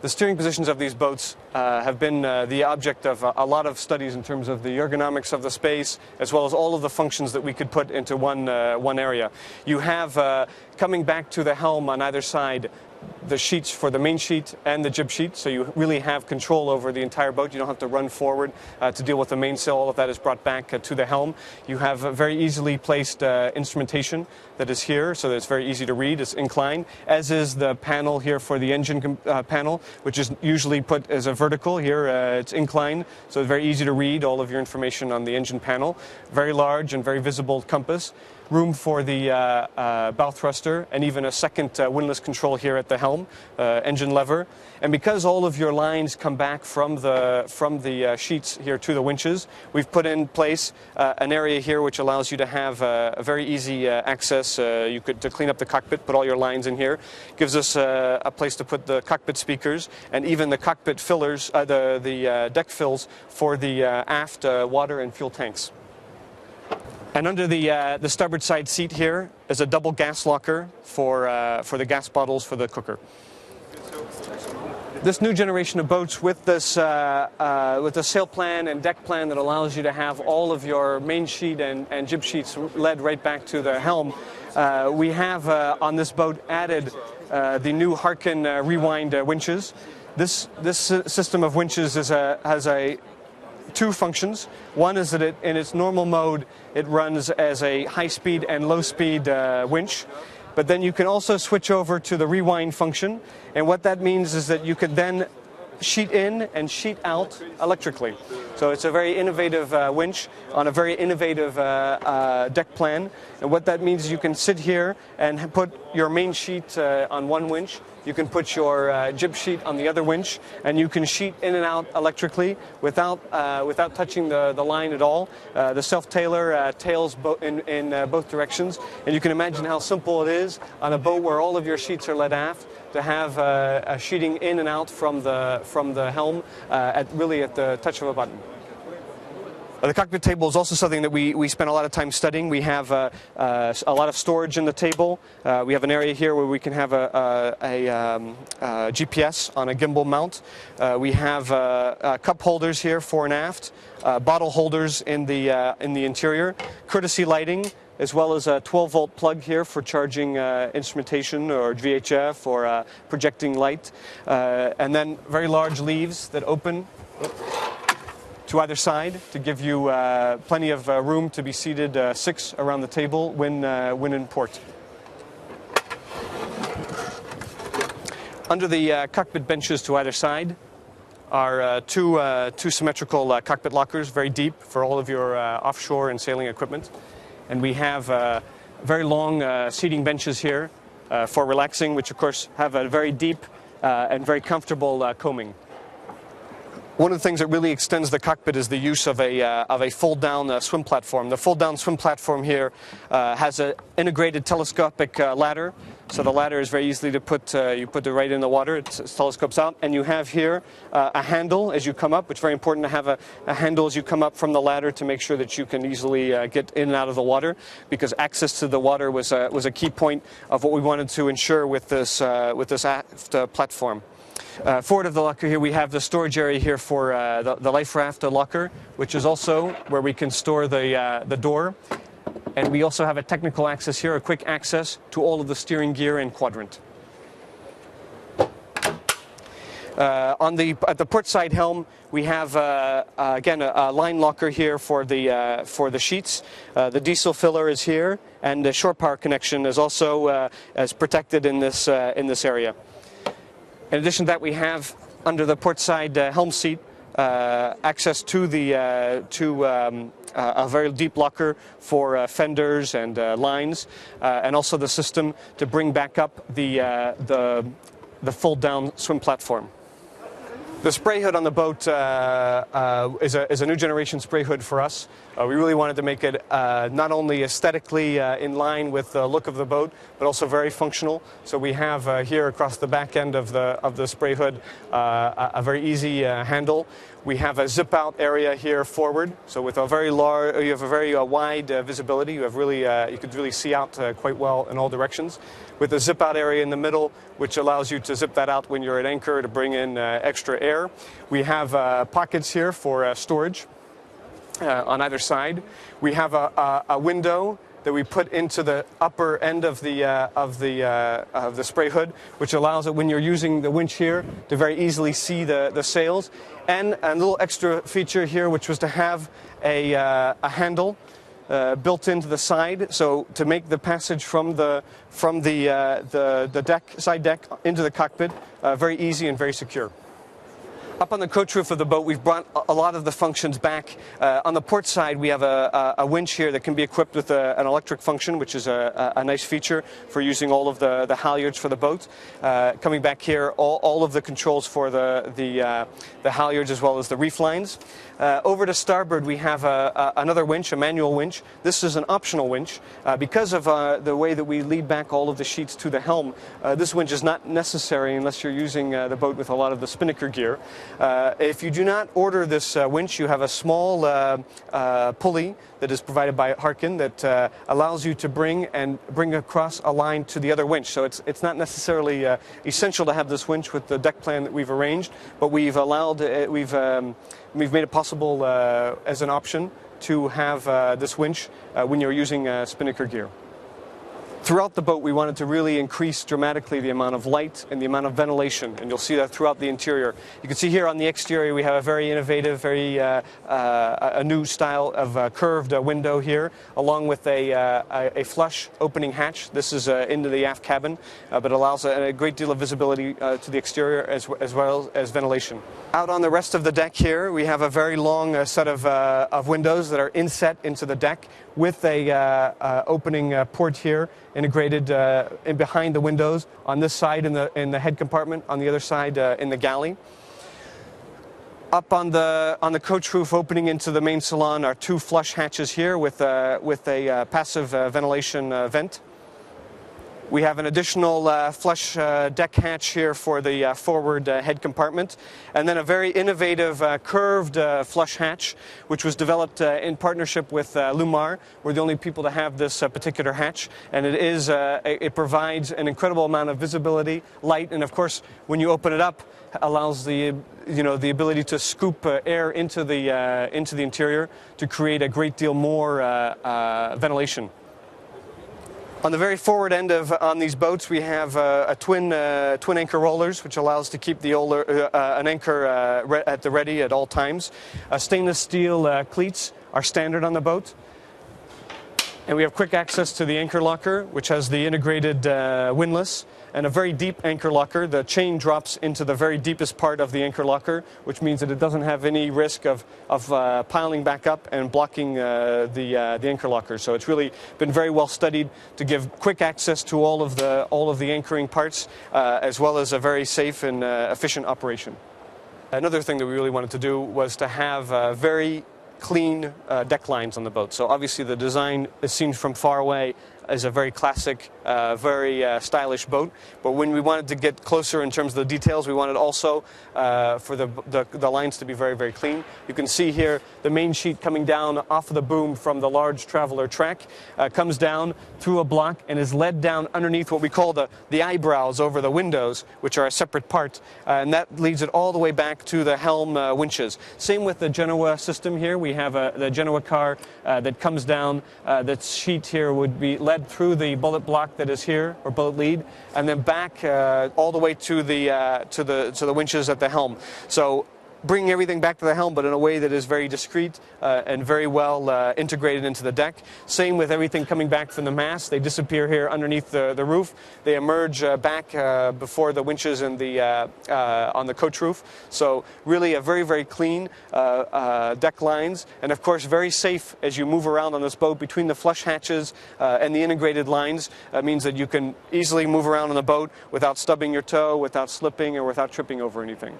The steering positions of these boats have been the object of a lot of studies in terms of the ergonomics of the space, as well as all of the functions that we could put into one area. You have, coming back to the helm on either side, the sheets for the main sheet and the jib sheet, so you really have control over the entire boat. You don't have to run forward to deal with the mainsail. All of that is brought back to the helm. You have a very easily placed instrumentation that is here, so that it's very easy to read. It's inclined, as is the panel here for the engine panel, which is usually put as a vertical. Here it's inclined, so it's very easy to read all of your information on the engine panel. Very large and very visible compass. Room for the bow thruster, and even a second windlass control here at the helm, engine lever. And because all of your lines come back from the sheets here to the winches, we've put in place an area here which allows you to have a very easy access. You could to clean up the cockpit, put all your lines in here. Gives us a place to put the cockpit speakers and even the cockpit fillers, the deck fills for the aft water and fuel tanks. And under the starboard side seat here is a double gas locker for the gas bottles for the cooker. This new generation of boats with the sail plan and deck plan that allows you to have all of your main sheet and jib sheets led right back to the helm, we have on this boat added the new Harkin rewind winches. This system of winches has two functions. One is that in its normal mode, it runs as a high-speed and low-speed winch. But then you can also switch over to the rewind function. And what that means is that you could then sheet in and sheet out electrically. So it's a very innovative winch on a very innovative deck plan. And what that means is you can sit here and put your main sheet on one winch. You can put your jib sheet on the other winch, and you can sheet in and out electrically without touching the line at all. The self-tailer tails in both directions, and you can imagine how simple it is on a boat where all of your sheets are led aft to have a sheeting in and out from the helm at the touch of a button. The cockpit table is also something that we spent a lot of time studying. We have a lot of storage in the table. We have an area here where we can have a GPS on a gimbal mount. We have cup holders here fore and aft, bottle holders in the interior, courtesy lighting, as well as a 12-volt plug here for charging instrumentation or VHF or projecting light, and then very large leaves that open to either side to give you plenty of room to be seated 6 around the table when in port. Under the cockpit benches to either side are two symmetrical cockpit lockers, very deep for all of your offshore and sailing equipment. And we have very long seating benches here for relaxing, which of course have a very deep and very comfortable coaming. One of the things that really extends the cockpit is the use of a fold-down swim platform. The fold-down swim platform here has an integrated telescopic ladder. So the ladder is very easily to put, you put it right in the water, it telescopes out. And you have here a handle as you come up, which is very important to have a handle as you come up from the ladder to make sure that you can easily get in and out of the water, because access to the water was a key point of what we wanted to ensure with this aft platform. Forward of the locker here we have the storage area here for the life raft locker, which is also where we can store the door. And we also have a technical access here, a quick access to all of the steering gear and quadrant. At the port side helm, we have again a line locker here for the sheets. The diesel filler is here, and the shore power connection is also as protected in this area. In addition to that, we have under the port side helm seat access to a very deep locker for fenders and lines, and also the system to bring back up the fold-down swim platform. The spray hood on the boat is a new generation spray hood for us. We really wanted to make it not only aesthetically in line with the look of the boat, but also very functional. So we have here across the back end of the spray hood a very easy handle. We have a zip out area here forward. So with a very large, you have a very wide visibility. You have really you could really see out quite well in all directions. With a zip out area in the middle, which allows you to zip that out when you're at anchor to bring in extra air. We have pockets here for storage on either side. We have a window that we put into the upper end of the spray hood, which allows it when you're using the winch here to very easily see the sails. And a little extra feature here, which was to have a handle built into the side, so to make the passage from the deck, side deck, into the cockpit very easy and very secure. Up on the coach roof of the boat, we've brought a lot of the functions back. On the port side, we have a winch here that can be equipped with an electric function, which is a nice feature for using all of the halyards for the boat. Coming back here, all of the controls for the halyards as well as the reef lines. Over to starboard, we have another winch, a manual winch. This is an optional winch. Because of the way that we lead back all of the sheets to the helm, this winch is not necessary unless you're using the boat with a lot of the spinnaker gear. If you do not order this winch, you have a small pulley that is provided by Harkin that allows you to bring across a line to the other winch. So it's not necessarily essential to have this winch with the deck plan that we've arranged, but we've made it possible as an option to have this winch when you're using spinnaker gear. Throughout the boat, we wanted to really increase dramatically the amount of light and the amount of ventilation, and you'll see that throughout the interior. You can see here on the exterior we have a very innovative, a new style of curved window here, along with a flush opening hatch. This is into the aft cabin, but allows a great deal of visibility to the exterior as well as ventilation. Out on the rest of the deck here, we have a very long set of windows that are inset into the deck with a opening port here integrated in behind the windows on this side in the head compartment, on the other side in the galley. Up on the coach roof opening into the main salon are two flush hatches here with a passive ventilation vent. We have an additional flush deck hatch here for the forward head compartment, and then a very innovative curved flush hatch, which was developed in partnership with Lumar. We're the only people to have this particular hatch, and it provides an incredible amount of visibility, light, and of course, when you open it up, allows the ability to scoop air into the interior to create a great deal more ventilation. On the very forward end on these boats, we have twin anchor rollers, which allows to keep an anchor at the ready at all times. Stainless steel cleats are standard on the boat. And we have quick access to the anchor locker, which has the integrated windlass, and a very deep anchor locker. The chain drops into the very deepest part of the anchor locker, which means that it doesn't have any risk of piling back up and blocking the anchor locker. So it's really been very well studied to give quick access to all of the anchoring parts, as well as a very safe and efficient operation. Another thing that we really wanted to do was to have very clean deck lines on the boat. So obviously the design is seen from far away is a very classic, very stylish boat. But when we wanted to get closer in terms of the details, we wanted also for the lines to be very, very clean. You can see here the main sheet coming down off of the boom from the large Traveler track comes down through a block and is led down underneath what we call the eyebrows over the windows, which are a separate part. And that leads it all the way back to the helm winches. Same with the Jeanneau system here. We have the Jeanneau car that comes down. That sheet here would be led through the bullet block that is here, or bullet lead, and then back all the way to the winches at the helm. So bringing everything back to the helm, but in a way that is very discreet and very well integrated into the deck. Same with everything coming back from the mast. They disappear here underneath the roof. They emerge back before the winches and on the coach roof. So really a very, very clean deck lines, and of course very safe as you move around on this boat between the flush hatches and the integrated lines. Means that you can easily move around on the boat without stubbing your toe, without slipping, or without tripping over anything.